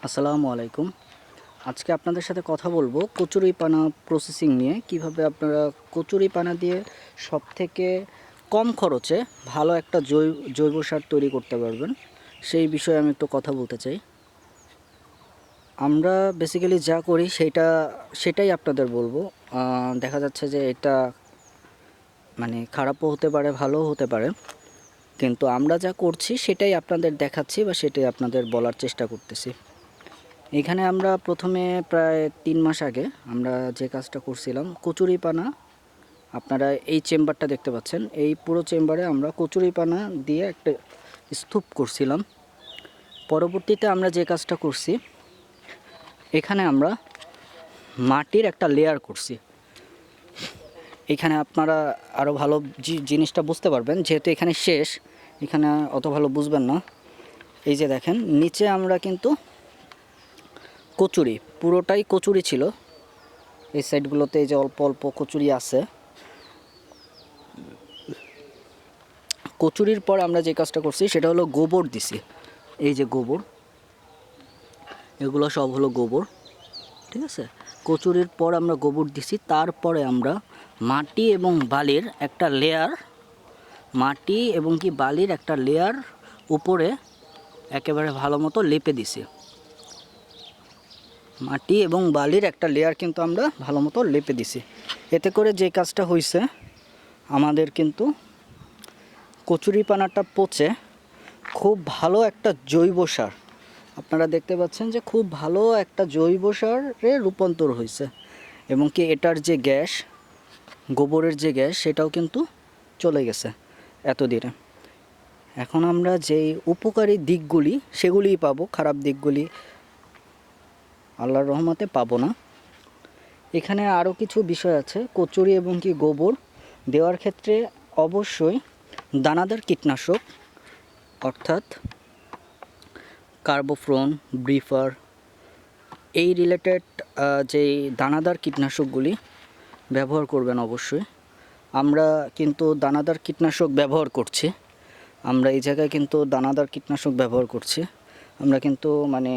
আসসালামু আলাইকুম। আজকে আপনাদের সাথে কথা বলবো কচুরিপানা প্রসেসিং নিয়ে। কিভাবে আপনারা কচুরিপানা দিয়ে সবথেকে কম খরচে ভালো একটা জৈব সার তৈরি করতে পারবেন, সেই বিষয়ে আমি একটু কথা বলতে চাই। আমরা বেসিক্যালি যা করি সেটাই আপনাদের বলবো। দেখা যাচ্ছে যে এটা মানে খারাপও হতে পারে, ভালোও হতে পারে, কিন্তু আমরা যা করছি সেটাই আপনাদের দেখাচ্ছি বা সেটাই আপনাদের বলার চেষ্টা করতেছি। এখানে আমরা প্রথমে প্রায় ৩ মাস আগে আমরা যে কাজটা করছিলাম, কচুরিপানা, আপনারা এই চেম্বারটা দেখতে পাচ্ছেন, এই পুরো চেম্বারে আমরা কচুরিপানা দিয়ে একটা স্তূপ করছিলাম। পরবর্তীতে আমরা যে কাজটা করছি, এখানে আমরা মাটির একটা লেয়ার করছি। এখানে আপনারা আরও ভালো জিনিসটা বুঝতে পারবেন, যেহেতু এখানে শেষ, এখানে অত ভালো বুঝবেন না। এই যে দেখেন, নিচে আমরা কিন্তু কচুরি, পুরোটাই কচুরি ছিল। এই সাইডগুলোতে এই যে অল্প অল্প কচুরি আছে। কচুরির পর আমরা যে কাজটা করছি সেটা হলো গোবর দিছি। এই যে গোবর, এগুলো সব হলো গোবর, ঠিক আছে। কচুরির পর আমরা গোবর দিছি, তারপরে আমরা মাটি এবং বালির একটা লেয়ার, উপরে একেবারে ভালো মতো লেপে দিছি। মাটি এবং বালির একটা লেয়ার কিন্তু আমরা ভালো মতো লেপে দিছি। এতে করে যে কাজটা হয়েছে, আমাদের কিন্তু কচুরিপানাটা পচে খুব ভালো একটা জৈব সার, আপনারা দেখতে পাচ্ছেন যে খুব ভালো একটা জৈব সারে রূপান্তর হয়েছে। এবং কি এটার যে গ্যাস, গোবরের যে গ্যাস, সেটাও কিন্তু চলে গেছে এতদিনে। এখন আমরা যেই উপকারী দিকগুলি সেগুলিই পাবো, খারাপ দিকগুলি আল্লাহর রহমতে পাবো না। এখানে আরও কিছু বিষয় আছে। কচুরি এবং কি গোবর দেওয়ার ক্ষেত্রে অবশ্যই দানাদার কীটনাশক, অর্থাৎ কার্বোফ্রন, ব্রিফার, এই রিলেটেড যেই দানাদার কীটনাশকগুলি ব্যবহার করবেন অবশ্যই। আমরা কিন্তু দানাদার কীটনাশক ব্যবহার করছি, আমরা এই জায়গায় কিন্তু দানাদার কীটনাশক ব্যবহার করছি। আমরা কিন্তু মানে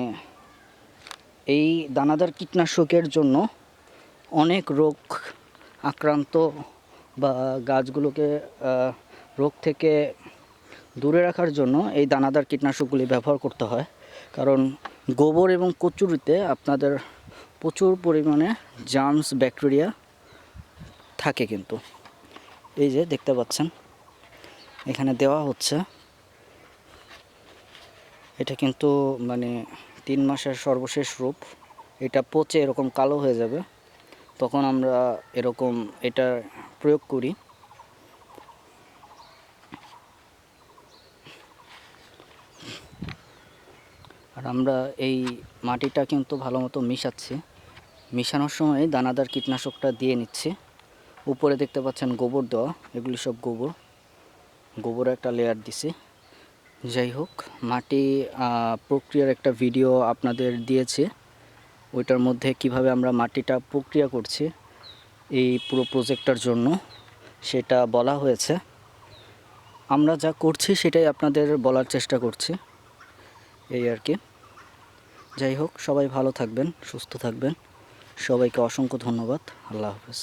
এই দানাদার কীটনাশকের জন্য অনেক রোগ আক্রান্ত বা গাছগুলোকে রোগ থেকে দূরে রাখার জন্য এই দানাদার কীটনাশকগুলি ব্যবহার করতে হয়। কারণ গোবর এবং কচুরিতে আপনাদের প্রচুর পরিমাণে জার্মস, ব্যাকটেরিয়া থাকে। কিন্তু এই যে দেখতে পাচ্ছেন এখানে দেওয়া হচ্ছে, এটা কিন্তু মানে 3 মাসের সর্বশেষ রূপ। এটা পচে এরকম কালো হয়ে যাবে, তখন আমরা এরকম এটা প্রয়োগ করি। আর আমরা এই মাটিটা কিন্তু ভালো মতো মিশাচ্ছি, মিশানোর সময় দানাদার কীটনাশকটা দিয়ে নিচ্ছি। উপরে দেখতে পাচ্ছেন গোবর দেওয়া, এগুলি সব গোবরের একটা লেয়ার দিছি। যাই হোক, মাটি প্রক্রিয়ার একটা ভিডিও আপনাদের দিয়েছি, ওইটার মধ্যে কিভাবে আমরা মাটিটা প্রক্রিয়া করছি এই পুরো প্রজেক্টটার জন্য সেটা বলা হয়েছে। আমরা যা করছি সেটাই আপনাদের বলার চেষ্টা করছি, এই আর কি। যাই হোক, সবাই ভালো থাকবেন, সুস্থ থাকবেন। সবাইকে অসংখ্য ধন্যবাদ। আল্লাহ হাফেজ।